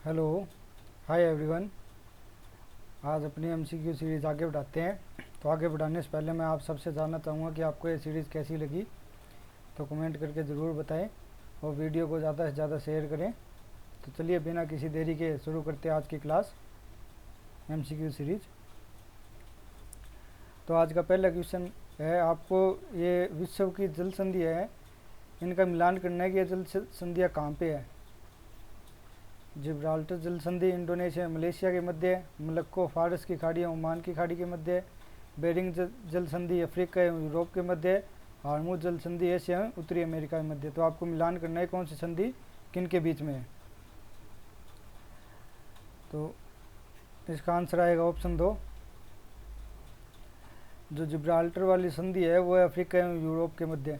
Hello, hi everyone. आज अपनी MCQ series आगे बढ़ाते हैं। तो आगे बढ़ाने से पहले मैं आप सबसे जानना चाहूँगा कि आपको ये सीरीज़ कैसी लगी। तो कमेंट करके ज़रूर बताएं और वीडियो को ज़्यादा से ज़्यादा शेयर करें। तो चलिए बिना किसी देरी के शुरू करते हैं आज की क्लास एमसीक्यू सीरीज़। तो आज का पहला क्वेश्चन है, आपको ये विश्व की जल संधि है, इनका मिलान करना है कि ये जल संधियाँ कहाँ पे है। जिब्राल्टर जल संधि इंडोनेशिया मलेशिया के मध्य है। मलक्को फारस की खाड़ी ओमान की खाड़ी के मध्य है। बेरिंग जल संधि अफ्रीका एवं यूरोप के मध्य है। हार्मूज जल संधि एशिया एवं उत्तरी अमेरिका के मध्य। तो आपको मिलान करना है कौन सी संधि किन के बीच में है। तो इसका आंसर आएगा ऑप्शन 2। जो जिब्राल्टर वाली संधि है वो है अफ्रीका एवं यूरोप के मध्य।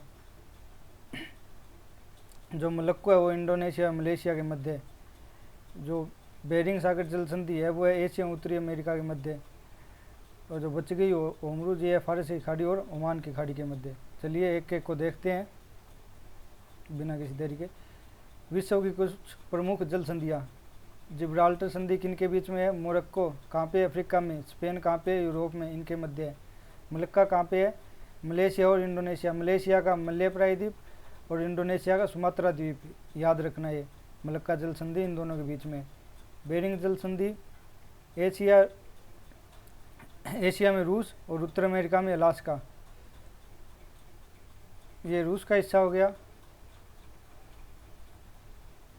जो मलक्को है वो इंडोनेशिया मलेशिया के मध्य है। जो बेरिंग सागर जल संधि है वो है एशिया एवं उत्तरी अमेरिका के मध्य। और जो बच गई होमरूज ये है फारस की खाड़ी और ओमान की खाड़ी के मध्य। चलिए एक एक को देखते हैं बिना किसी देरी के। विश्व की कुछ प्रमुख जल संधियाँ। जिब्राल्टर संधि किन के बीच में है। मोरक्को कहाँ पे, अफ्रीका में। स्पेन कहाँ पे, यूरोप में, इनके मध्य है। मलक्का कहाँ पे है, मलेशिया और इंडोनेशिया। मलेशिया का मलय प्रायद्वीप और इंडोनेशिया का सुमात्रा द्वीप, याद रखना ये मलक्का जल संधि इन दोनों के बीच में। बेरिंग जल संधि एशिया एशिया में रूस और उत्तर अमेरिका में अलास्का। ये रूस का हिस्सा हो गया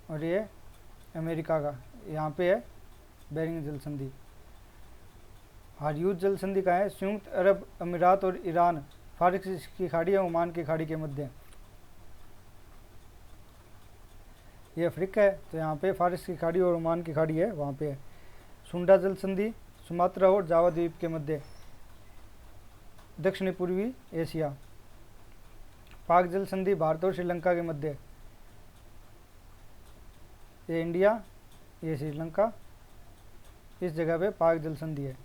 और ये अमेरिका का, यहाँ पे है बेरिंग जल संधि। हार्यूज जल संधि का है संयुक्त अरब अमीरात और ईरान, फारस की खाड़ी और ओमान की खाड़ी के मध्य। ये अफ्रीका है तो यहाँ पे फारस की खाड़ी और ओमान की खाड़ी है, वहाँ पे है। सुंडा जल संधि सुमात्रा और जावा द्वीप के मध्य, दक्षिणी पूर्वी एशिया। पाक जल संधि भारत और श्रीलंका के मध्य, ये इंडिया ये श्रीलंका, इस जगह पे पाक जल संधि है।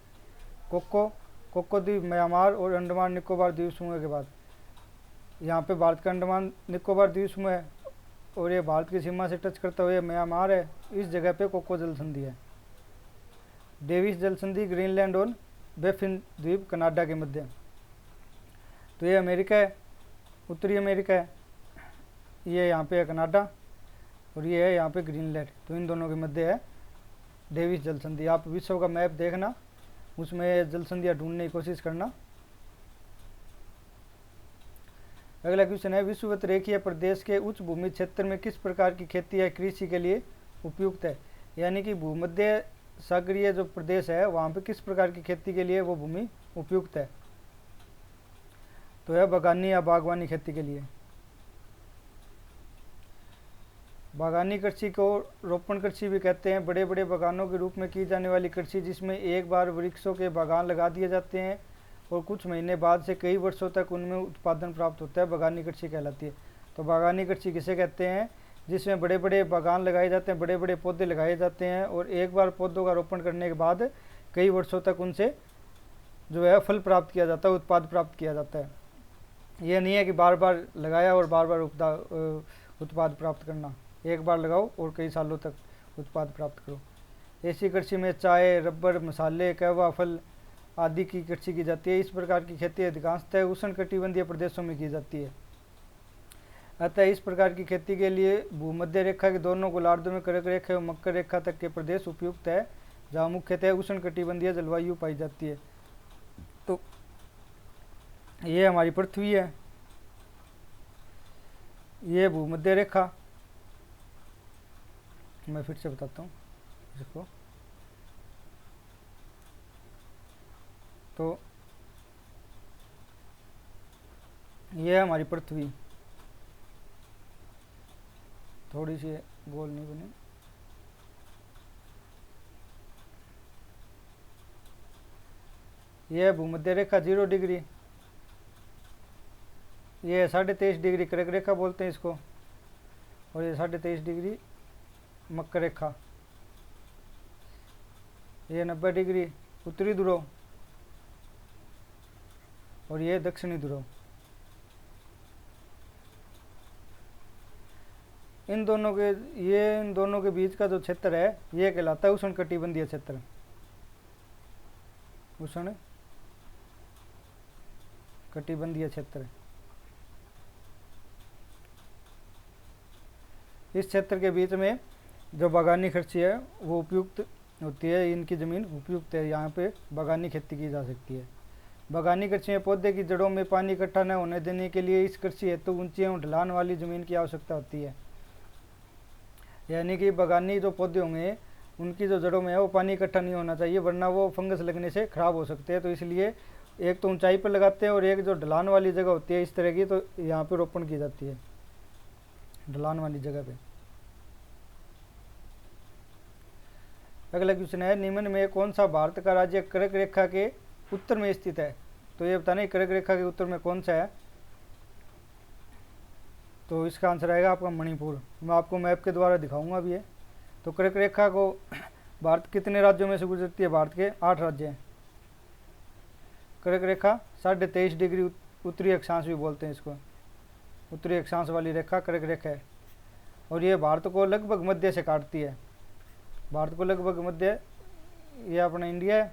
कोको द्वीप म्यांमार और अंडमान निकोबार द्वीप समूह के बाद, यहाँ पे भारत का अंडमान निकोबार द्वीप समूह है और ये भारत की सीमा से टच करता हुआ म्यांमार है, इस जगह पे कोको जल संधि है। डेविस जल संधि ग्रीनलैंड और बेफिन द्वीप कनाडा के मध्य। तो ये अमेरिका है, उत्तरी अमेरिका है, ये यहाँ पे है कनाडा और ये है यहाँ पे ग्रीनलैंड। तो इन दोनों के मध्य है डेविस जल संधि। आप विश्व का मैप देखना, उसमें जल संधियाँ ढूंढने की कोशिश करना। अगला क्वेश्चन है, विषुवत रेखीय प्रदेश के उच्च भूमि क्षेत्र में किस प्रकार की खेती या कृषि के लिए उपयुक्त है। यानी कि भूमध्य सागरीय जो प्रदेश है वहाँ पे किस प्रकार की खेती के लिए वो भूमि उपयुक्त है। तो है बागानी या बागवानी खेती के लिए। बागानी कृषि को रोपण कृषि भी कहते हैं। बड़े बड़े बागानों के रूप में की जाने वाली कृषि जिसमें एक बार वृक्षों के बागान लगा दिए जाते हैं और कुछ महीने बाद से कई वर्षों तक उनमें उत्पादन प्राप्त होता है, बागानी कृषि कहलाती है। तो बागानी कृषि किसे कहते हैं, जिसमें बड़े बड़े बागान लगाए जाते हैं, बड़े बड़े पौधे लगाए जाते हैं और एक बार पौधों का रोपण करने के बाद कई वर्षों तक उनसे जो है फल प्राप्त किया जाता है, उत्पाद प्राप्त किया जाता है। यह नहीं है कि बार बार लगाया और बार बार उत्पाद प्राप्त करना, एक बार लगाओ और कई सालों तक उत्पाद प्राप्त करो। ऐसी कृषि में चाय, रबर, मसाले, कहवा, फल आदि की कृषि की जाती है। इस प्रकार की खेती अधिकांशतः उष्णकटिबंधीय प्रदेशों में की जाती है। अतः इस प्रकार की खेती के लिए भूमध्य रेखा के दोनों गोलार्धों में कर्क रेखा एवं मकर रेखा तक के प्रदेश उपयुक्त है, जहाँ मुख्यतः उष्णकटिबंधीय जलवायु पाई जाती है। तो ये हमारी पृथ्वी है, ये भूमध्य रेखा। मैं फिर से बताता हूँ इसको। तो ये है हमारी पृथ्वी, थोड़ी सी गोल नहीं बनी। ये है भूमध्य रेखा 0 डिग्री, ये है 23.5 डिग्री कर्क रेखा बोलते हैं इसको, और ये 23.5 डिग्री मकर रेखा। ये 90 डिग्री उत्तरी ध्रुव और ये दक्षिणी ध्रुव। इन दोनों के बीच का जो क्षेत्र है ये कहलाता है उष्णकटिबंधीय क्षेत्र। उष्ण कटिबंधीय क्षेत्र। इस क्षेत्र के बीच में जो बागानी कृषि है वो उपयुक्त होती है, इनकी ज़मीन उपयुक्त है, यहाँ पे बागानी खेती की जा सकती है। बागानी कृषि में पौधे की जड़ों में पानी इकट्ठा न होने देने के लिए इस कृषि हेतु ऊंची एवं ढलान वाली ज़मीन की आवश्यकता होती है। यानी कि बागानी जो पौधे होंगे उनकी जो जड़ों में है वो पानी इकट्ठा नहीं होना चाहिए, वरना वो फंगस लगने से खराब हो सकते हैं। तो इसलिए एक तो ऊंचाई पर लगाते हैं और एक जो ढलान वाली जगह होती है इस तरह की, तो यहाँ पे रोपण की जाती है ढलान वाली जगह पे। अगला क्वेश्चन है, निम्न में कौन सा भारत का राज्य कर्क रेखा के उत्तर में स्थित है? तो ये बताना कर्क रेखा के उत्तर में कौन सा है। तो इसका आंसर आएगा आपका मणिपुर। मैं आपको मैप के द्वारा दिखाऊंगा भी है। तो कर्क रेखा को भारत कितने राज्यों में से गुजरती है? भारत के 8 राज्य हैं। कर्क रेखा 23.5 डिग्री उत्तरी अक्षांश भी बोलते हैं इसको, उत्तरी अक्षांश वाली रेखा कर्क रेखा है। और ये भारत को लगभग मध्य से काटती है। भारत को लगभग मध्य, ये अपना इंडिया है,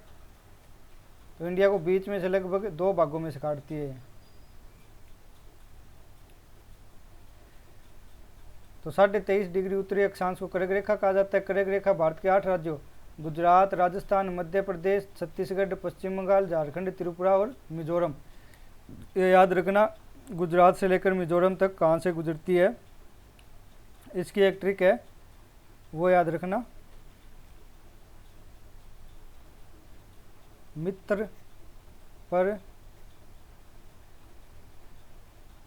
तो इंडिया को बीच में से लगभग 2 भागों में से काटती है। तो 23.5 डिग्री उत्तरी अक्षांश को कर्क रेखा कहा जाता है। कर्क रेखा भारत के 8 राज्यों गुजरात, राजस्थान, मध्य प्रदेश, छत्तीसगढ़, पश्चिम बंगाल, झारखंड, त्रिपुरा और मिजोरम, ये याद रखना गुजरात से लेकर मिजोरम तक कहाँ से गुजरती है। इसकी एक ट्रिक है वो याद रखना, मित्र पर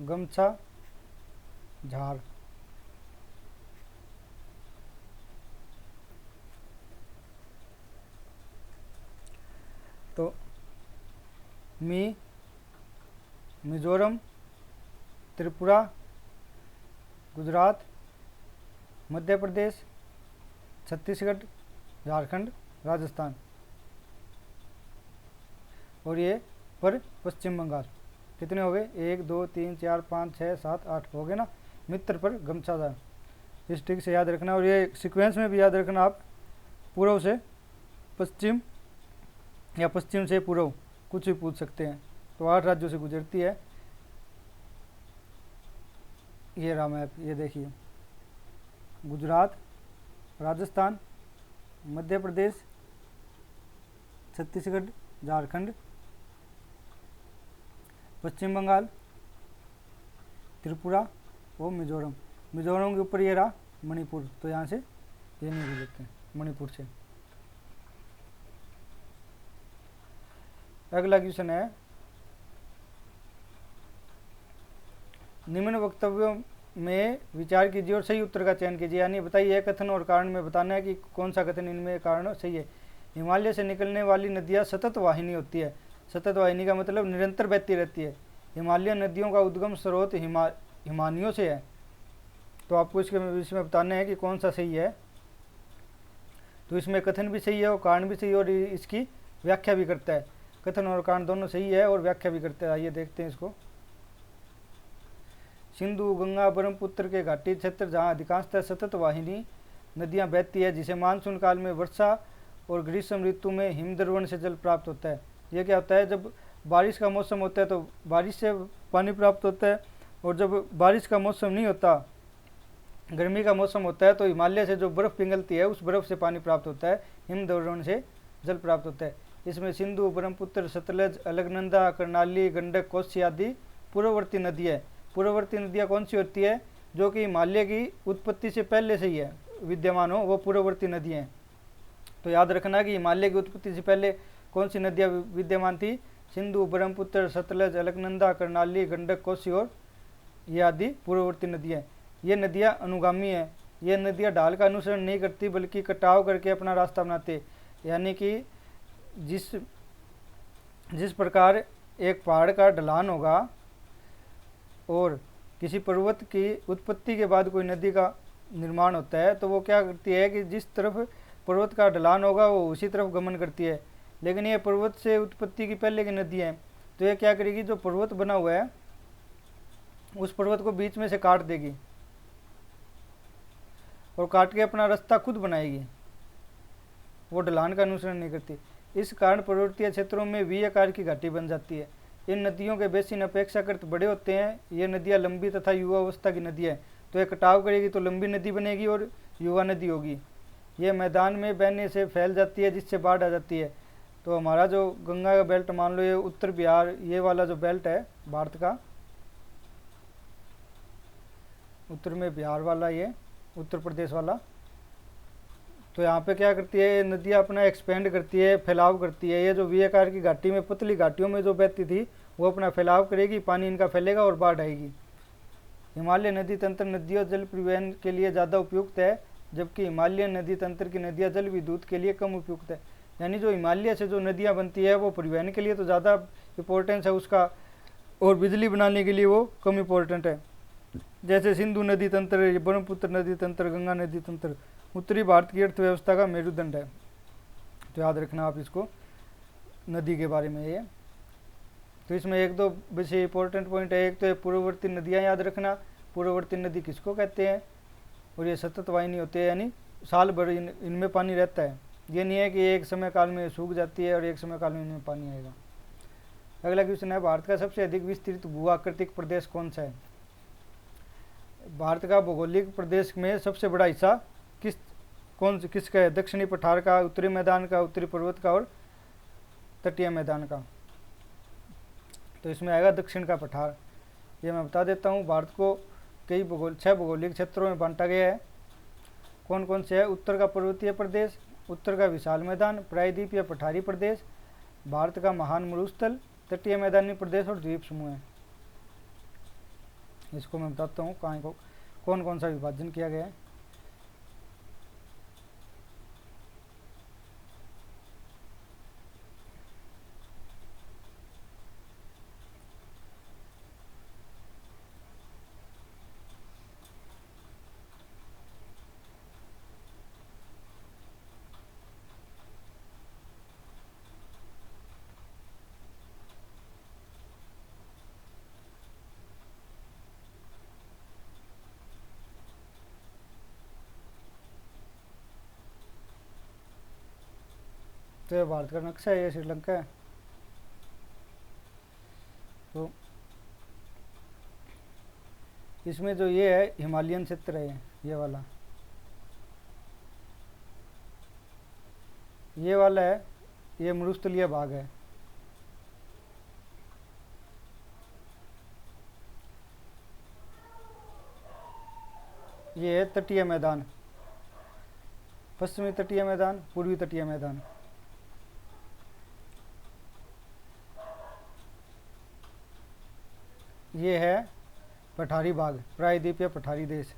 गमछा झाड़। तो मिजोरम, त्रिपुरा, गुजरात, मध्य प्रदेश, छत्तीसगढ़, झारखंड, राजस्थान और ये पर पश्चिम बंगाल। कितने हो गए? 1 2 3 4 5 6 7 8 हो गए ना। मित्र पर गमछादार, इस ट्रिक से याद रखना। और ये सीक्वेंस में भी याद रखना आप, पूर्व से पश्चिम या पश्चिम से पूर्व कुछ भी पूछ सकते हैं। तो 8 राज्यों से गुजरती है। ये रहा मैप, ये देखिए, गुजरात, राजस्थान, मध्य प्रदेश, छत्तीसगढ़, झारखंड, पश्चिम बंगाल, त्रिपुरा और मिजोरम। मिजोरम के ऊपर ये रहा मणिपुर, तो यहाँ से ये नहीं गुजरते हैं मणिपुर से। अगला क्वेश्चन है, निम्न वक्तव्यों में विचार कीजिए और सही उत्तर का चयन कीजिए। यानी बताइए कथन और कारण में बताना है कि कौन सा कथन इनमें कारण सही है। हिमालय से निकलने वाली नदियाँ सतत वाहिनी होती है। सतत वाहिनी का मतलब निरंतर बहती रहती है। हिमालय नदियों का उद्गम स्रोत हिमानियों से है। तो आपको इसके विषय में बताना है कि कौन सा सही है। तो इसमें कथन भी सही है और कारण भी सही है और इसकी व्याख्या भी करता है। कथन और कारण दोनों सही है और व्याख्या भी करता है। आइए देखते हैं इसको। सिंधु, गंगा, ब्रह्मपुत्र के घाटी क्षेत्र जहाँ अधिकांशतः सतत वाहिनी नदियाँ बहती है, जिसे मानसून काल में वर्षा और ग्रीष्म ऋतु में हिमद्रवण से जल प्राप्त होता है। ये क्या होता है, जब बारिश का मौसम होता है तो बारिश से पानी प्राप्त होता है, और जब बारिश का मौसम नहीं होता, गर्मी का मौसम होता है, तो हिमालय से जो बर्फ़ पिघलती है उस बर्फ़ से पानी प्राप्त होता है, हिमद्रवण से जल प्राप्त होता है। इसमें सिंधु, ब्रह्मपुत्र, सतलज, अलकनंदा, कर्णाली, गंडक, कोसी आदि पूर्ववर्ती नदी है। पूर्ववर्ती नदियाँ कौन सी होती है? जो कि हिमालय की उत्पत्ति से पहले से ही है विद्यमान हो, वो पूर्ववर्ती नदियाँ हैं। तो याद रखना कि हिमालय की उत्पत्ति से पहले कौन सी नदियाँ विद्यमान थी? सिंधु, ब्रह्मपुत्र, सतलज, अलकनंदा, कर्णाली, गंडक, कोसी और ये आदि पूर्ववर्ती नदियाँ। ये नदियाँ अनुगामी हैं। ये नदियाँ ढाल का अनुसरण नहीं करती बल्कि कटाव करके अपना रास्ता बनाते। यानी कि जिस प्रकार एक पहाड़ का ढलान होगा और किसी पर्वत की उत्पत्ति के बाद कोई नदी का निर्माण होता है, तो वो क्या करती है कि जिस तरफ पर्वत का ढलान होगा वो उसी तरफ गमन करती है। लेकिन ये पर्वत से उत्पत्ति की पहले की नदी है, तो ये क्या करेगी, जो पर्वत बना हुआ है उस पर्वत को बीच में से काट देगी। और काट के अपना रास्ता खुद बनाएगी, वो ढलान का अनुसरण नहीं करती। इस कारण पर्वतीय क्षेत्रों में वी आकार की घाटी बन जाती है। इन नदियों के बेसिन अपेक्षाकृत बड़े होते हैं। ये नदियाँ लंबी तथा युवा अवस्था की नदियाँ हैं, तो ये कटाव करेगी तो लंबी नदी बनेगी और युवा नदी होगी। ये मैदान में बहने से फैल जाती है, जिससे बाढ़ आ जाती है। तो हमारा जो गंगा का बेल्ट मान लो, ये उत्तर बिहार, ये वाला जो बेल्ट है भारत का, उत्तर में बिहार वाला, ये उत्तर प्रदेश वाला, तो यहाँ पे क्या करती है नदियाँ अपना एक्सपेंड करती है, फैलाव करती है। ये जो वी आकार की घाटी में, पतली घाटियों में जो बहती थी, वो अपना फैलाव करेगी, पानी इनका फैलेगा और बाढ़ आएगी। हिमालय नदी तंत्र नदियों जल परिवहन के लिए ज़्यादा उपयुक्त है, जबकि हिमालय नदी तंत्र की नदियाँ जल विद्युत के लिए कम उपयुक्त है। यानी जो हिमालय से जो नदियाँ बनती है वो परिवहन के लिए तो ज़्यादा इम्पोर्टेंस है उसका, और बिजली बनाने के लिए वो कम इम्पोर्टेंट है। जैसे सिंधु नदी तंत्र, ब्रह्मपुत्र नदी तंत्र, गंगा नदी तंत्र उत्तरी भारत की अर्थव्यवस्था का मेरुदंड है। तो याद रखना आप इसको, नदी के बारे में ये। तो इसमें एक दो वैसे इंपॉर्टेंट पॉइंट है। एक तो पूर्ववर्ती नदियाँ याद रखना, पूर्ववर्ती नदी किसको कहते हैं, और ये सतत वाहिनी होती है, यानी साल भर इनमें पानी रहता है। ये नहीं है कि एक समय काल में सूख जाती है और एक समय काल में इनमें पानी आएगा। अगला क्वेश्चन है, भारत का सबसे अधिक विस्तृत भू आकृतिक प्रदेश कौन सा है। भारत का भौगोलिक प्रदेश में सबसे बड़ा हिस्सा किसका है। दक्षिणी पठार का, उत्तरी मैदान का, उत्तरी पर्वत का और तटीय मैदान का। तो इसमें आएगा दक्षिण का पठार। ये मैं बता देता हूँ, भारत को कई 6 भौगोलिक क्षेत्रों में बांटा गया है। कौन कौन से है। उत्तर का पर्वतीय प्रदेश, उत्तर का विशाल मैदान, प्रायद्वीप या पठारी प्रदेश, भारत का महान मरुस्थल, तटीय मैदानी प्रदेश और द्वीप समूह है। इसको मैं बताता हूँ कहाँ को कौन कौन सा विभाजन किया गया है। तो ये भारत का नक्शा है, ये श्रीलंका है। तो इसमें जो ये है हिमालयन क्षेत्र है, ये वाला, ये वाला है, ये मरुस्थलीय भाग है। ये है तटीय मैदान, पश्चिमी तटीय मैदान, पूर्वी तटीय मैदान। ये है पठारी भाग, प्रायद्वीप या पठारी देश।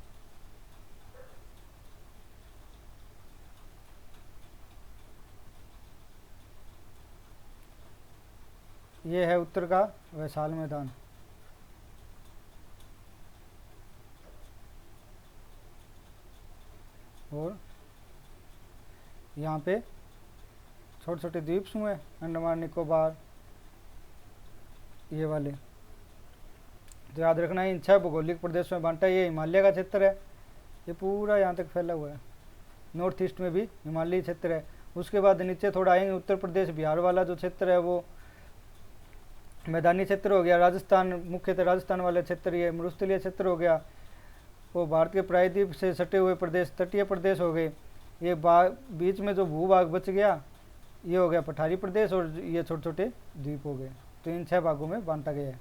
ये है उत्तर का विशाल मैदान। और यहाँ पे छोटे छोटे द्वीप समूह हैं, अंडमान निकोबार, ये वाले। तो याद रखना है इन 6 भौगोलिक प्रदेशों में बांटा। ये हिमालय का क्षेत्र है, ये पूरा यहाँ तक फैला हुआ है। नॉर्थ ईस्ट में भी हिमालयी क्षेत्र है। उसके बाद नीचे थोड़ा आएंगे, उत्तर प्रदेश बिहार वाला जो क्षेत्र है वो मैदानी क्षेत्र हो गया। राजस्थान, मुख्यतः राजस्थान वाला क्षेत्र ये मरुस्थलीय क्षेत्र हो गया। वो भारत के प्रायद्वीप से सटे हुए प्रदेश तटीय प्रदेश हो गए। ये बीच में जो भूभाग बच गया ये हो गया पठारी प्रदेश, और ये छोटे छोटे द्वीप हो गए। तो इन 6 भागों में बांटा गया है,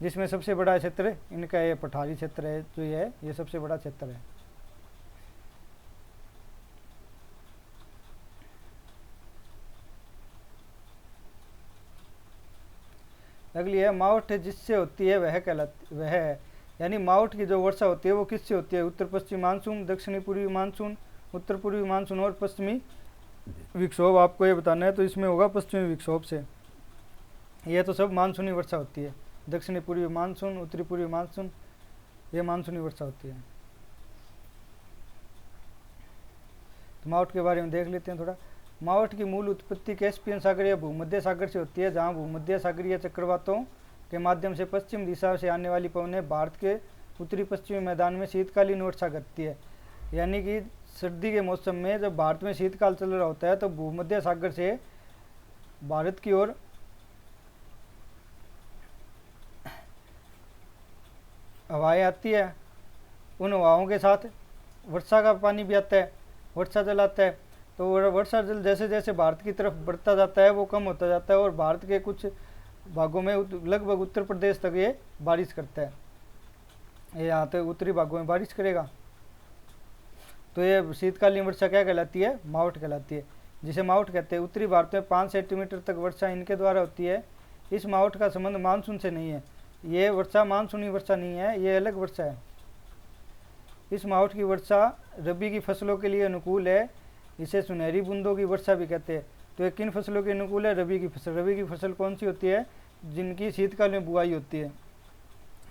जिसमें सबसे बड़ा क्षेत्र इनका ये पठारी क्षेत्र है। जो ये सबसे बड़ा क्षेत्र है। अगली है मावठ जिससे होती है वह कहलाती वह है। यानी मावठ की जो वर्षा होती है वो किससे होती है। उत्तर पश्चिमी मानसून, दक्षिणी पूर्वी मानसून, उत्तर पूर्वी मानसून और पश्चिमी विक्षोभ। आपको ये बताना है, तो इसमें होगा पश्चिमी विक्षोभ से। ये तो सब मानसूनी वर्षा होती है। दक्षिणी पूर्वी मानसून, उत्तरी पूर्वी मानसून, ये मानसूनी वर्षा होती है। तो मावठ के बारे में देख लेते हैं थोड़ा। मावठ की मूल उत्पत्ति कैस्पियन सागर या भूमध्य सागर से होती है, जहाँ भूमध्य सागरीय चक्रवातों के माध्यम से पश्चिम दिशा से आने वाली पवनें भारत के उत्तरी पश्चिमी मैदान में शीतकालीन वर्षा करती है। यानी कि सर्दी के मौसम में जब भारत में शीतकाल चल रहा होता है तो भूमध्य सागर से भारत की ओर हवाएं आती है। उन हवाओं के साथ वर्षा का पानी भी आता है, वर्षा जल आता है। तो वर्षा जल जैसे जैसे भारत की तरफ बढ़ता जाता है वो कम होता जाता है और भारत के कुछ भागों में लगभग उत्तर प्रदेश तक ये बारिश करता है। ये यहाँ तक उत्तरी भागों में बारिश करेगा। तो ये शीतकालीन वर्षा क्या कहलाती है? मावठ कहलाती है, जिसे मावठ कहते हैं। उत्तरी भारत में 5 सेंटीमीटर तक वर्षा इनके द्वारा होती है। इस मावठ का संबंध मानसून से नहीं है। ये वर्षा मानसूनी वर्षा नहीं है, ये अलग वर्षा है। इस मावठ की वर्षा रबी की फसलों के लिए अनुकूल है। इसे सुनहरी बूंदों की वर्षा भी कहते हैं। तो ये किन फसलों के अनुकूल है? रबी की फसल। रबी की फसल कौन सी होती है? जिनकी शीतकाल में बुआई होती है,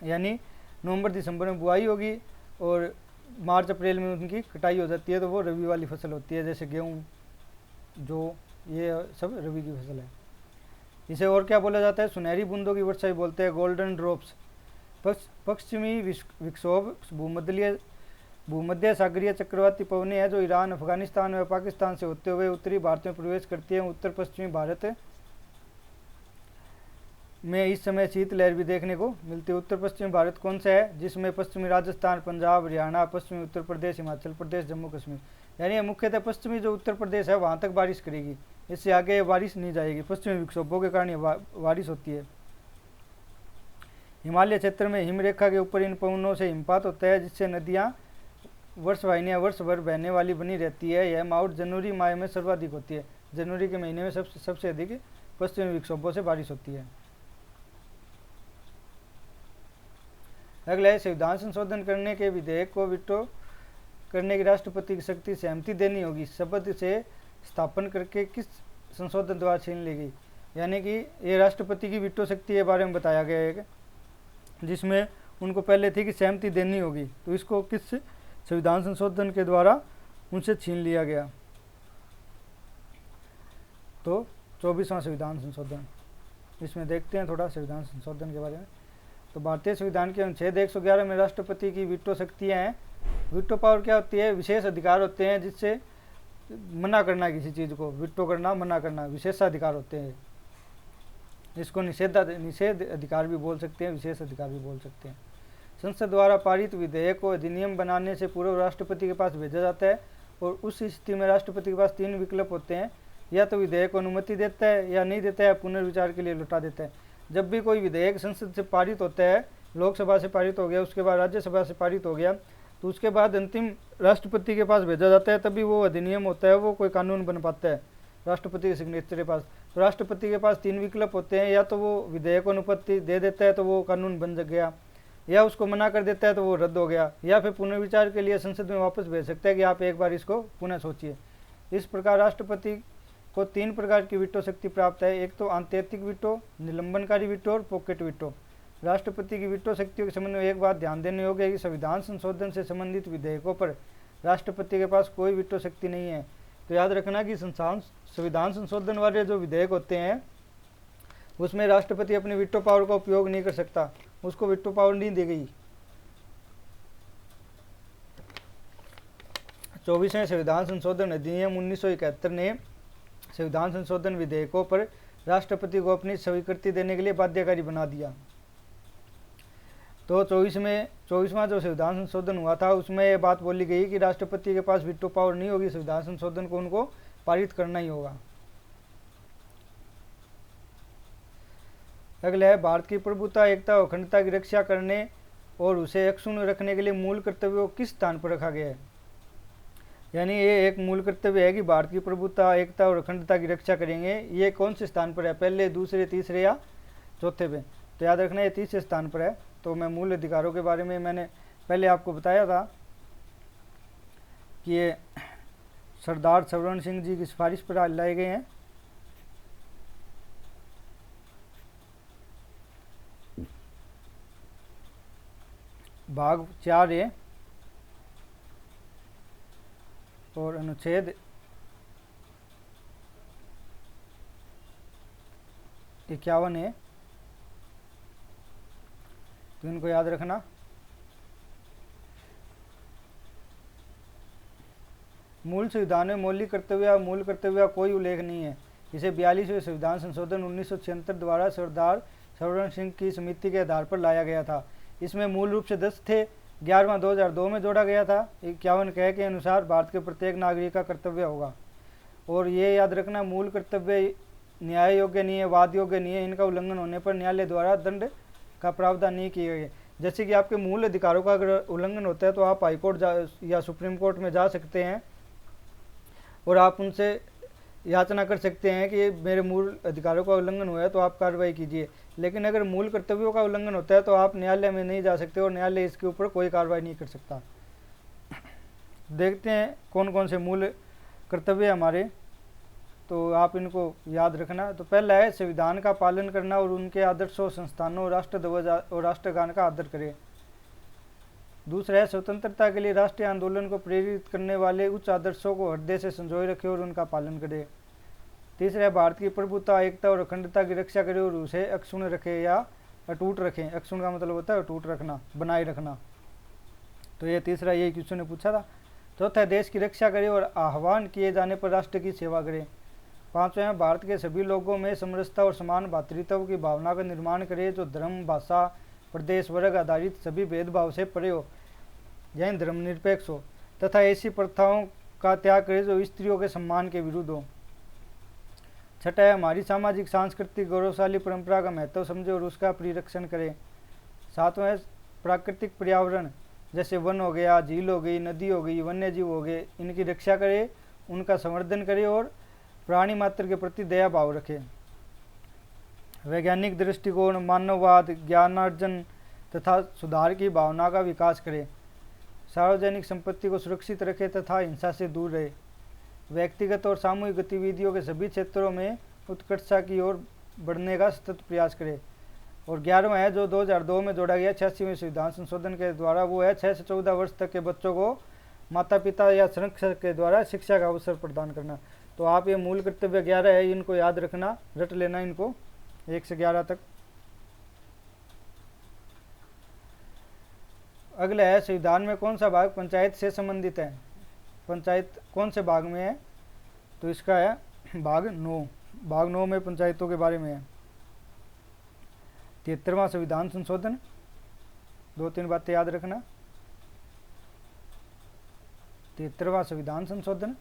यानी नवंबर दिसंबर में बुआई होगी और मार्च अप्रैल में उनकी कटाई हो जाती है, तो वो रबी वाली फसल होती है। जैसे गेहूँ, जो ये सब रबी की फसल है। इसे और क्या बोला जाता है? सुनहरी बूंदों की वर्षा भी बोलते हैं, गोल्डन ड्रॉप्स। पश्चिमी विक्षोभ भूमध्य सागरीय चक्रवाती पवनें हैं जो ईरान, अफगानिस्तान व पाकिस्तान से होते हुए उत्तरी भारत में प्रवेश करती हैं। उत्तर पश्चिमी भारत में इस समय शीतलहर भी देखने को मिलती है। उत्तर पश्चिमी भारत कौन सा है? जिसमें पश्चिमी राजस्थान, पंजाब, हरियाणा, पश्चिमी उत्तर प्रदेश, हिमाचल प्रदेश, जम्मू कश्मीर, यानी मुख्यतः पश्चिमी जो उत्तर प्रदेश है वहाँ तक बारिश करेगी। इससे आगे बारिश नहीं जाएगी। पश्चिमी विक्षोभों के कारण बारिश होती है। हिमालय क्षेत्र में हिमरेखा के ऊपर इन पवनों से हिमपात होता है, जिससे नदियाँ वर्षवाहिनियाँ वर्ष भर बहने वाली बनी रहती है। यह मावठ जनवरी माह में सर्वाधिक होती है। जनवरी के महीने में सबसे अधिक पश्चिमी विक्षोभों से बारिश होती है। अगला है, संविधान संशोधन करने के विधेयक को वीटो करने की राष्ट्रपति की शक्ति सहमति देनी होगी। शपथ से स्थापन करके किस संशोधन द्वारा छीन ली गई? यानी कि ये राष्ट्रपति की वीटो शक्ति के बारे में बताया गया है, जिसमें उनको पहले थी कि सहमति देनी होगी, तो इसको किस संविधान संशोधन के द्वारा उनसे छीन लिया गया? तो 24वां संविधान संशोधन। इसमें देखते हैं थोड़ा संविधान संशोधन के बारे में। तो भारतीय संविधान के अनुच्छेद 111 में राष्ट्रपति की वीटो शक्तियाँ हैं। वीटो पावर क्या होती है? विशेष अधिकार होते हैं जिससे मना करना किसी चीज़ को, वीटो करना, मना करना, विशेषाधिकार होते हैं। इसको निषेध अधिकार भी बोल सकते हैं, विशेष अधिकार भी बोल सकते हैं। संसद द्वारा पारित विधेयक को अधिनियम बनाने से पूर्व राष्ट्रपति के पास भेजा जाता है और उस स्थिति में राष्ट्रपति के पास 3 विकल्प होते हैं। या तो विधेयक को अनुमति देता है, या नहीं देता है, पुनर्विचार के लिए लौटा देता है। जब भी कोई विधेयक संसद से पारित होता है, लोकसभा से पारित हो गया, उसके बाद राज्यसभा से पारित हो गया, तो उसके बाद अंतिम राष्ट्रपति के पास भेजा जाता है, तभी वो अधिनियम होता है, वो कोई कानून बन पाता है राष्ट्रपति के सिग्नेचर के पास। तो राष्ट्रपति के पास 3 विकल्प होते हैं, या तो वो विधेयक को अनुमति दे देता है तो वो कानून बन गया, या उसको मना कर देता है तो वो रद्द हो गया, या फिर पुनर्विचार के लिए संसद में वापस भेज सकता है कि आप एक बार इसको पुनः सोचिए। इस प्रकार राष्ट्रपति को 3 प्रकार की वीटो शक्ति प्राप्त है। एक तो आंतरिक वीटो, निलंबनकारी वीटो और पॉकेट वीटो। राष्ट्रपति की वीटो शक्तियों के संबंध में एक बात ध्यान देने योग्य है कि संविधान संशोधन से संबंधित विधेयकों पर राष्ट्रपति के पास कोई वीटो शक्ति नहीं है। तो याद रखना कि संविधान संशोधन वाले जो विधेयक होते हैं उसमें राष्ट्रपति अपनी वीटो पावर का उपयोग नहीं कर सकता, उसको वीटो पावर नहीं दी गई। 24वें संविधान संशोधन अधिनियम 1971 ने संविधान संशोधन विधेयकों पर राष्ट्रपति को अपनी स्वीकृति देने के लिए बाध्यकारी बना दिया। तो 24वां जो संविधान संशोधन हुआ था उसमें यह बात बोली गई कि राष्ट्रपति के पास वीटो पावर नहीं होगी, संविधान संशोधन को उनको पारित करना ही होगा। अगला है, भारत की प्रभुता, एकता और अखंडता की रक्षा करने और उसे अक्षुण्ण रखने के लिए मूल कर्तव्य को किस स्थान पर रखा गया है? यानी ये एक मूल कर्तव्य है कि भारत की प्रभुता, एकता और अखंडता की रक्षा करेंगे। ये कौन से स्थान पर है? पहले, दूसरे, तीसरे या चौथे पे? तो याद रखना ये तीसरे स्थान पर है। तो मैं मूल अधिकारों के बारे में मैंने पहले आपको बताया था कि ये सरदार सवर्ण सिंह जी की सिफारिश पर लाए गए हैं। भाग 4 है और अनुच्छेद 51 है, तो इनको याद रखना। मूल संविधान में मौलिक कर्तव्य या मूल कर्तव्य का कोई उल्लेख नहीं है। इसे 42वें संविधान संशोधन 1976 द्वारा सरदार सरोवर सिंह की समिति के आधार पर लाया गया था। इसमें मूल रूप से 10 थे, 11वां 2002 में जोड़ा गया था। 51 कह के अनुसार भारत के प्रत्येक नागरिक का कर्तव्य होगा। और ये याद रखना, मूल कर्तव्य न्याय योग्य नहीं है, वाद योग्य नहीं है। इनका उल्लंघन होने पर न्यायालय द्वारा दंड का प्रावधान नहीं किए गए। जैसे कि आपके मूल अधिकारों का अगर उल्लंघन होता है तो आप हाईकोर्ट या सुप्रीम कोर्ट में जा सकते हैं और आप उनसे याचना कर सकते हैं कि मेरे मूल अधिकारों का उल्लंघन हुआ है तो आप कार्रवाई कीजिए। लेकिन अगर मूल कर्तव्यों का उल्लंघन होता है तो आप न्यायालय में नहीं जा सकते और न्यायालय इसके ऊपर कोई कार्रवाई नहीं कर सकता। देखते हैं कौन कौन से मूल कर्तव्य हमारे, तो आप इनको याद रखना। तो पहला है संविधान का पालन करना और उनके आदर्शों, संस्थानों, राष्ट्र ध्वज और राष्ट्रगान का आदर करें। दूसरा है स्वतंत्रता के लिए राष्ट्रीय आंदोलन को प्रेरित करने वाले उच्च आदर्शों को हृदय से संजोए रखें और उनका पालन करें। तीसरा है भारत की प्रभुता, एकता और अखंडता की रक्षा करें और उसे अक्षुण्ण रखें या अटूट रखें। अक्षुण्ण का मतलब होता है अटूट रखना, बनाए रखना। तो ये तीसरा, यही क्वेश्चन ने पूछा था। चौथा है देश की रक्षा करें और आह्वान किए जाने पर राष्ट्र की सेवा करें। पांचवें है भारत के सभी लोगों में समरसता और समान भातृत्व की भावना का निर्माण करें जो धर्म, भाषा, प्रदेश, वर्ग आधारित सभी भेदभाव से परे हो, यानी धर्मनिरपेक्ष हो, तथा ऐसी प्रथाओं का त्याग करे जो स्त्रियों के सम्मान के विरुद्ध हो। छठा है हमारी सामाजिक सांस्कृतिक गौरवशाली परंपरा का महत्व समझे और उसका परिरक्षण करें। सातवां है प्राकृतिक पर्यावरण जैसे वन हो गया, झील हो गई, नदी हो गई, वन्य जीव हो गए, इनकी रक्षा करें, उनका संवर्धन करें और प्राणी मात्र के प्रति दया भाव रखें। वैज्ञानिक दृष्टिकोण, मानववाद, ज्ञानार्जन तथा सुधार की भावना का विकास करें। सार्वजनिक संपत्ति को सुरक्षित रखें तथा हिंसा से दूर रहे। व्यक्तिगत और सामूहिक गतिविधियों के सभी क्षेत्रों में उत्कर्षता की ओर बढ़ने का सतत प्रयास करें। और 11वां है जो 2002 में जोड़ा गया 86वें संविधान संशोधन के द्वारा, वो है 6 से 14 वर्ष तक के बच्चों को माता पिता या संरक्षक के द्वारा शिक्षा का अवसर प्रदान करना। तो आप ये मूल कर्तव्य 11 है, इनको याद रखना, रट लेना इनको 1 से 11 तक। अगला है संविधान में कौन सा भाग पंचायत से संबंधित है। पंचायत कौन से भाग में है, तो इसका है भाग 9। भाग 9 में पंचायतों के बारे में है। 73वां संविधान संशोधन, 2-3 बातें याद रखना। 73वां संविधान संशोधन,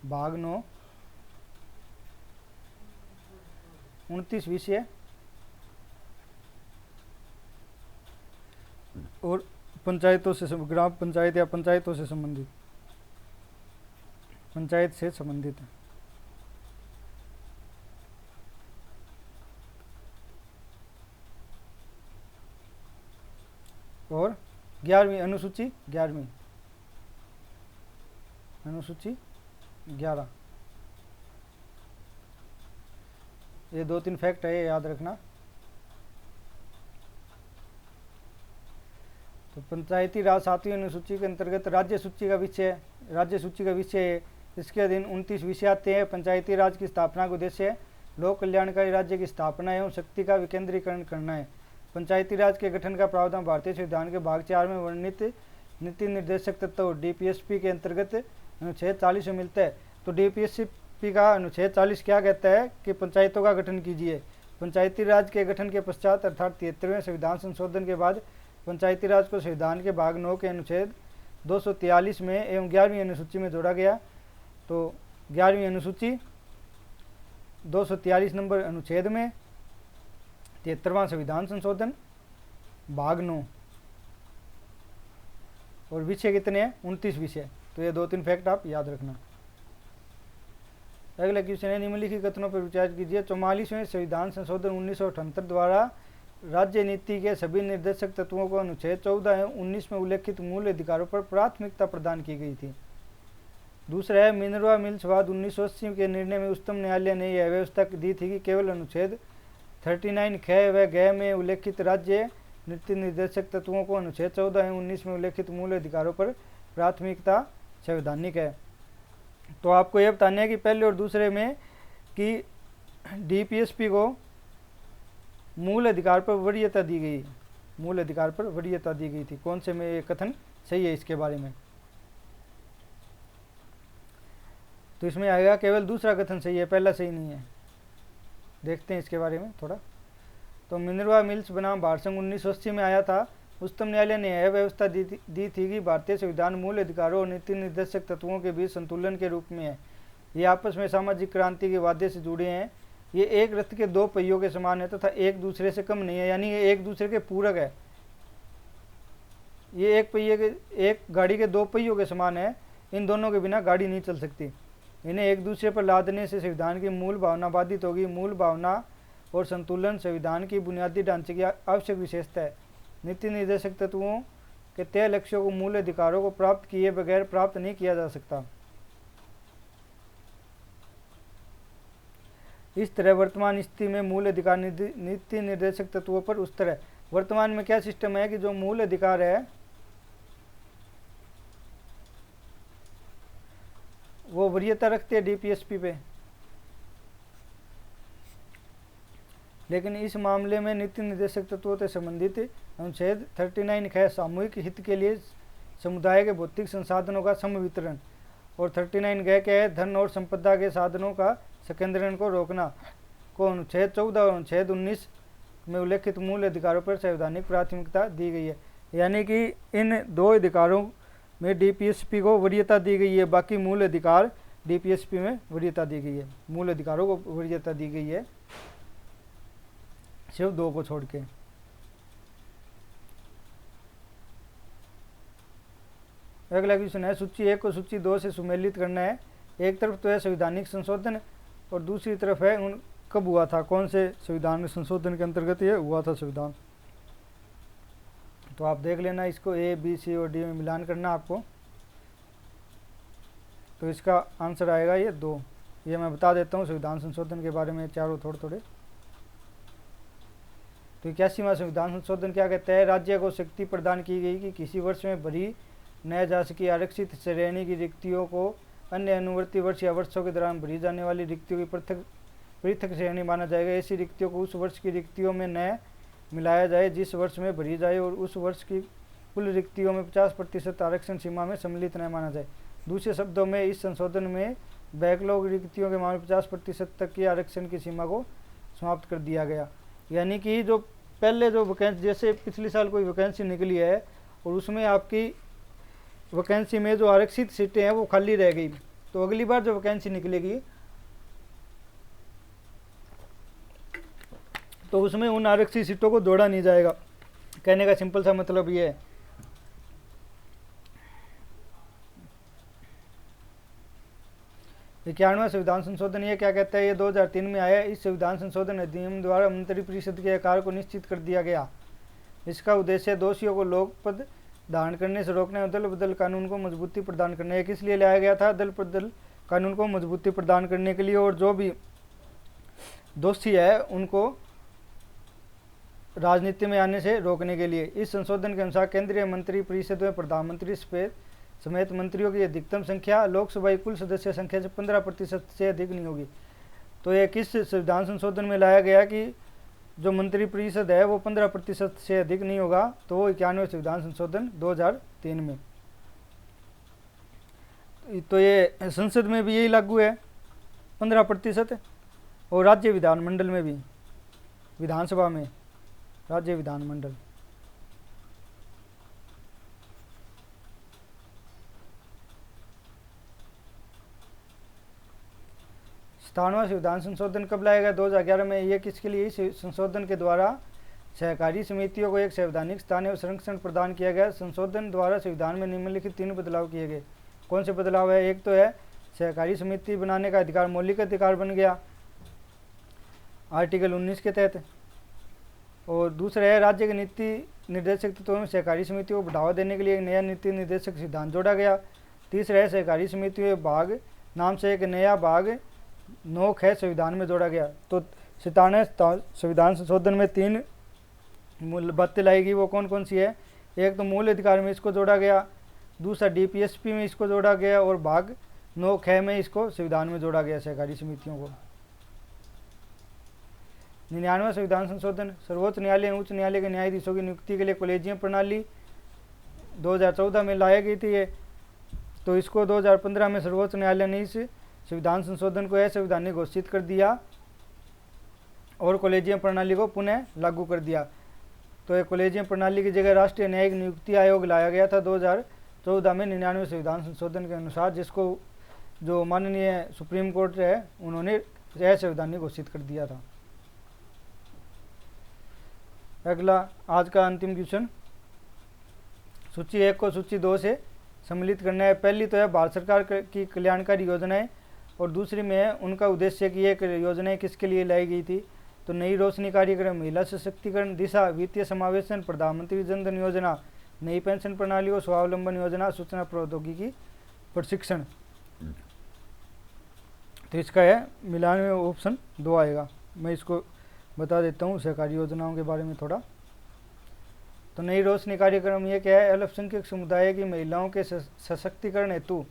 भाग 9, 29 विषय और पंचायतों से, ग्राम पंचायत या पंचायतों से संबंधित, पंचायत से संबंधित है। और 11वीं अनुसूची, 11वीं अनुसूची 11, ये 2-3 फैक्ट है, ये याद रखना। तो पंचायती राज 7वीं अनुसूची के अंतर्गत राज्य सूची का विषय है। इसके अधीन 29 विषय आते हैं। पंचायती राज की स्थापना का उद्देश्य है लोक कल्याणकारी राज्य की स्थापना एवं शक्ति का विकेंद्रीकरण करना है। पंचायती राज के गठन का प्रावधान भारतीय संविधान के भाग 4 में वर्णित नीति निर्देशक तत्व डीपीएसपी के अंतर्गत अनुच्छेद 40 में मिलता है। तो डीपीएसपी का अनुच्छेद 40 क्या कहता है कि पंचायतों का गठन कीजिए। पंचायती राज के गठन के पश्चात अर्थात 73वें संविधान संशोधन के बाद पंचायती राज को संविधान के भाग 9 के अनुच्छेद 243 में एवं 11वीं अनुसूची में जोड़ा गया। तो 11वीं अनुसूची 243 नंबर अनुच्छेद में 73वां संविधान संशोधन भाग 9, और विषय कितने हैं, 29 विषय। तो ये 2-3 फैक्ट आप याद रखना। अगला क्वेश्चन है निम्नलिखित कथनों पर विचार कीजिए। 44वें संविधान संशोधन 1978 द्वारा राज्य नीति के सभी निर्देशक तत्वों को अनुच्छेद 14 एवं 19 में उल्लेखित मूल अधिकारों पर प्राथमिकता प्रदान की गई थी। दूसरा है मिनर्वा मिल्स वाद 1980 के निर्णय में उच्चतम न्यायालय ने यह व्यवस्था दी थी कि केवल अनुच्छेद 39 ख व ग में उल्लेखित राज्य नीति निर्देशक तत्वों को अनुच्छेद 14 एवं 19 में उल्लेखित मूल अधिकारों पर प्राथमिकता संवैधानिक है। तो आपको यह बताना है कि पहले और दूसरे में कि डीपीएसपी को मूल अधिकार पर वरीयता दी गई, मूल अधिकार पर वरीयता दी गई थी। कौन से में ये कथन सही है इसके बारे में। तो इसमें आएगा केवल दूसरा कथन सही है, पहला सही नहीं है। देखते हैं इसके बारे में थोड़ा। तो मिनरवा मिल्स बनाम भारत संघ 1980 में आया था। उच्चतम न्यायालय ने यह व्यवस्था दी थी कि भारतीय संविधान मूल अधिकारों और नीति निर्देशक तत्वों के बीच संतुलन के रूप में है। ये आपस में सामाजिक क्रांति के वादे से जुड़े हैं। ये एक रथ के दो पहियों के समान है तथा एक दूसरे से कम नहीं है, यानी ये एक दूसरे के पूरक है। ये एक गाड़ी के दो पहियों के समान है। इन दोनों के बिना गाड़ी नहीं चल सकती। इन्हें एक दूसरे पर लादने से संविधान की मूल भावना बाधित होगी। मूल भावना और संतुलन संविधान की बुनियादी ढांचे की आवश्यक विशेषता है। नीति निर्देशक तत्वों के तय लक्ष्यों को मूल अधिकारों को प्राप्त किए बगैर प्राप्त नहीं किया जा सकता। इस तरह वर्तमान स्थिति में मूल अधिकार नीति निर्देशक तत्वों पर उस तरह वर्तमान में क्या सिस्टम है कि जो मूल अधिकार है वो वरीयता रखते हैं डीपीएसपी पे, लेकिन इस मामले में नीति निर्देशक तत्वों से संबंधित अनुच्छेद 39 है सामूहिक हित के लिए समुदाय के भौतिक संसाधनों का सम वितरण, और 39 क्या है धन और संपदा के साधनों का संकेंद्रण को रोकना को अनुच्छेद 14 और अनुच्छेद 19 में उल्लेखित मूल अधिकारों पर संवैधानिक प्राथमिकता दी गई है। यानी कि इन दो अधिकारों में डीपीएसपी को वरीयता दी गई है, बाकी मूल अधिकार डीपीएसपी में वरीयता दी गई है। मूल अधिकारों को वरीयता दी गई है सिर्फ दो को छोड़ के। अगला क्वेश्चन है सूची 1 को सूची 2 से सुमेलित करना है। एक तरफ तो है संवैधानिक संशोधन और दूसरी तरफ है उन कब हुआ था, कौन से संविधान संशोधन के अंतर्गत ये हुआ था संविधान। तो आप देख लेना इसको, ए बी सी और डी में मिलान करना आपको। तो इसका आंसर आएगा ये 2। ये मैं बता देता हूँ संविधान संशोधन के बारे में चारों थोड़े। तो 81वां संविधान संशोधन क्या कहता है, राज्य को शक्ति प्रदान की गई कि किसी वर्ष में भरी न जा सकी आरक्षित श्रेणी की रिक्तियों को अन्य अनुवर्ती वर्ष या वर्षों के दौरान भरी जाने वाली रिक्तियों की पृथक श्रेणी माना जाएगा। ऐसी रिक्तियों को उस वर्ष की रिक्तियों में न मिलाया जाए जिस वर्ष में भरी जाए, और उस वर्ष की कुल रिक्तियों में 50% आरक्षण सीमा में सम्मिलित न माना जाए। दूसरे शब्दों में इस संशोधन में बैकलॉग रिक्तियों के मामले 50% तक की आरक्षण की सीमा को समाप्त कर दिया गया। यानी कि जो पहले जो वैकेंसी, जैसे पिछले साल कोई वैकेंसी निकली है और उसमें आपकी वैकेंसी में जो आरक्षित सीटें हैं वो खाली रह गई, तो अगली बार जो वैकेंसी निकलेगी तो उसमें उन आरक्षित सीटों को जोड़ा नहीं जाएगा। कहने का सिंपल सा मतलब ये है। इक्यानवां संविधान संशोधन ये क्या कहता है, ये 2003 में आया। इस संविधान संशोधन अधिनियम द्वारा मंत्रिपरिषद के आकार को निश्चित कर दिया गया। इसका उद्देश्य दोषियों को लोक पद धारण करने से रोकने और दल बदल कानून को मजबूती प्रदान करने। ये किस लिए लाया गया था, दल बदल कानून को मजबूती प्रदान करने के लिए, और जो भी दोषी है उनको राजनीति में आने से रोकने के लिए। इस संशोधन के अनुसार केंद्रीय मंत्रिपरिषद में प्रधानमंत्री समेत मंत्रियों की अधिकतम संख्या लोकसभा की कुल सदस्य संख्या से 15% से अधिक नहीं होगी। तो ये किस संविधान संशोधन में लाया गया कि जो मंत्रिपरिषद है वो 15% से अधिक नहीं होगा, तो वो 91वें संविधान संशोधन 2003 में। तो ये संसद में भी यही लागू है 15%, और राज्य विधानमंडल में भी, विधानसभा में राज्य विधानमंडल। स्थानवा संविधान संशोधन कब लाया गया, 2011 में। ये किसके लिए, इस संशोधन के द्वारा सहकारी समितियों को एक संवैधानिक स्थान और संरक्षण प्रदान किया गया। संशोधन द्वारा संविधान में निम्नलिखित 3 बदलाव किए गए। कौन से बदलाव है, एक तो है सहकारी समिति बनाने का अधिकार मौलिक अधिकार बन गया आर्टिकल 19 के तहत, और दूसरा है राज्य के नीति निर्देशक तत्वों में सहकारी समितियों को बढ़ावा देने के लिए एक नया नीति निर्देशक सिद्धांत जोड़ा गया। तीसरा है सहकारी समितियों भाग नाम से एक नया भाग 9 है संविधान में जोड़ा गया। तो 97 संविधान संशोधन में 3 मूल बातें लाएगी, वो कौन कौन सी है, एक तो मूल अधिकार में इसको जोड़ा गया, दूसरा डीपीएसपी में इसको जोड़ा गया, और भाग 9 में इसको संविधान में जोड़ा गया सहकारी समितियों को। 99वां संविधान संशोधन सर्वोच्च न्यायालय एवं उच्च न्यायालय के न्यायाधीशों की नियुक्ति के लिए कॉलेजियम प्रणाली 2014 में लाया गई थी ये। तो इसको 2015 में सर्वोच्च न्यायालय ने इस संविधान संशोधन को असंवैधानिक घोषित कर दिया और कॉलेजियम प्रणाली को पुनः लागू कर दिया। तो ये कॉलेजियम प्रणाली की जगह राष्ट्रीय न्यायिक नियुक्ति आयोग लाया गया था 2014 में 99 संविधान संशोधन के अनुसार, जिसको जो माननीय सुप्रीम कोर्ट है उन्होंने असंवैधानिक घोषित कर दिया था। अगला आज का अंतिम क्वेश्चन, सूची 1 को सूची 2 से सम्मिलित करना है। पहली तो है भारत सरकार की कल्याणकारी योजनाएं और दूसरी में है उनका उद्देश्य कि ये योजनाएं किसके लिए लाई गई थी। तो नई रोशनी कार्यक्रम, महिला सशक्तिकरण, दिशा, वित्तीय समावेशन, प्रधानमंत्री जन धन योजना, नई पेंशन प्रणाली और स्वावलंबन योजना, सूचना प्रौद्योगिकी प्रशिक्षण। तो इसका है मिलान में ऑप्शन 2 आएगा। मैं इसको बता देता हूँ सहकारी योजनाओं के बारे में थोड़ा। तो नई रोशनी कार्यक्रम ये क्या है, अल्पसंख्यक समुदाय की महिलाओं के सशक्तिकरण हेतु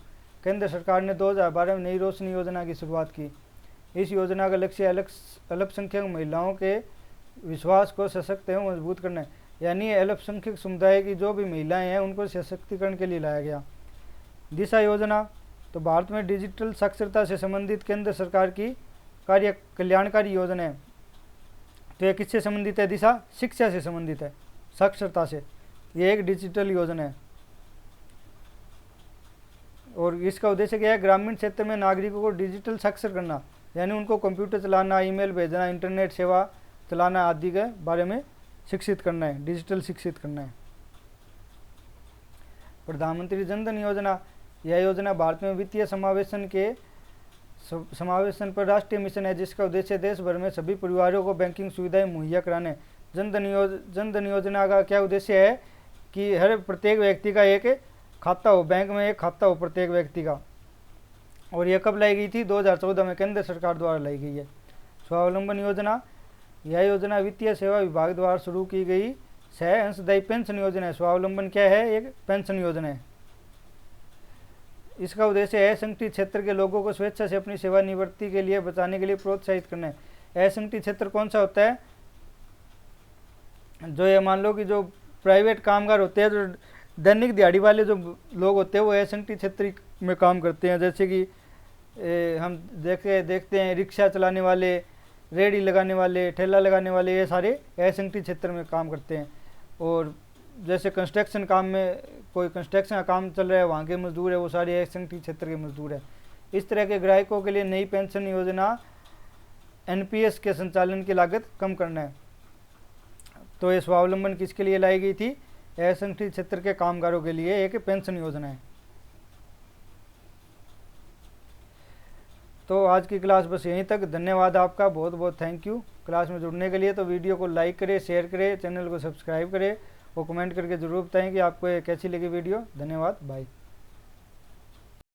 केंद्र सरकार ने 2012 में नई रोशनी योजना की शुरुआत की। इस योजना का लक्ष्य अल्पसंख्यक महिलाओं के विश्वास को सशक्त एवं मजबूत करना है। यानी अल्पसंख्यक समुदाय की जो भी महिलाएं हैं उनको सशक्तिकरण के लिए लाया गया। दिशा योजना, तो भारत में डिजिटल साक्षरता से संबंधित केंद्र सरकार की कार्य कल्याणकारी योजना है। तो यह किससे संबंधित है? दिशा शिक्षा से संबंधित है, साक्षरता से। ये एक डिजिटल योजना है और इसका उद्देश्य क्या है, ग्रामीण क्षेत्र में नागरिकों को डिजिटल साक्षर करना, यानी उनको कंप्यूटर चलाना, ईमेल भेजना, इंटरनेट सेवा चलाना आदि के बारे में शिक्षित करना है, डिजिटल शिक्षित करना है। प्रधानमंत्री जन धन योजना, यह योजना भारत में वित्तीय समावेशन पर राष्ट्रीय मिशन है, जिसका उद्देश्य देश भर में सभी परिवारों को बैंकिंग सुविधाएं मुहैया कराने। जन धन योजना का क्या उद्देश्य है कि हर प्रत्येक व्यक्ति का एक खाता हो, बैंक में एक खाता हो प्रत्येक व्यक्ति का। और यह कब लाई गई थी? 2014 में केंद्र सरकार द्वारा लाई गई है। स्वावलंबन योजना, यह योजना वित्तीय सेवा विभाग द्वारा शुरू की गई सह अंशदायी पेंशन योजना है। स्वावलंबन क्या है? एक पेंशन योजना है। इसका उद्देश्य है असंगठित क्षेत्र के लोगों को स्वेच्छा से अपनी सेवानिवृत्ति के लिए बचाने के लिए प्रोत्साहित करना है। असंगठित क्षेत्र कौन सा होता है? जो ये मान लो कि जो प्राइवेट कामगार होते हैं, जो दैनिक दिहाड़ी वाले जो लोग होते हैं, वो असंगठित क्षेत्र में काम करते हैं। जैसे कि हम देखते हैं रिक्शा चलाने वाले, रेहड़ी लगाने वाले, ठेला लगाने वाले, ये सारे असंगठित क्षेत्र में काम करते हैं। और जैसे कंस्ट्रक्शन काम में कोई कंस्ट्रक्शन का काम चल रहा है, वहाँ के मजदूर है, वो सारे असंगठित क्षेत्र के मजदूर है। इस तरह के ग्राहकों के लिए नई पेंशन योजना एनपीएस के संचालन की लागत कम करना है। तो ये स्वावलंबन किसके लिए लाई गई थी? असंगठित क्षेत्र के कामगारों के लिए एक पेंशन योजना है। तो आज की क्लास बस यहीं तक। धन्यवाद आपका, बहुत बहुत थैंक यू क्लास में जुड़ने के लिए। तो वीडियो को लाइक करें, शेयर करें, चैनल को सब्सक्राइब करें और कमेंट करके ज़रूर बताएं कि आपको ये कैसी लगी वीडियो। धन्यवाद, बाय।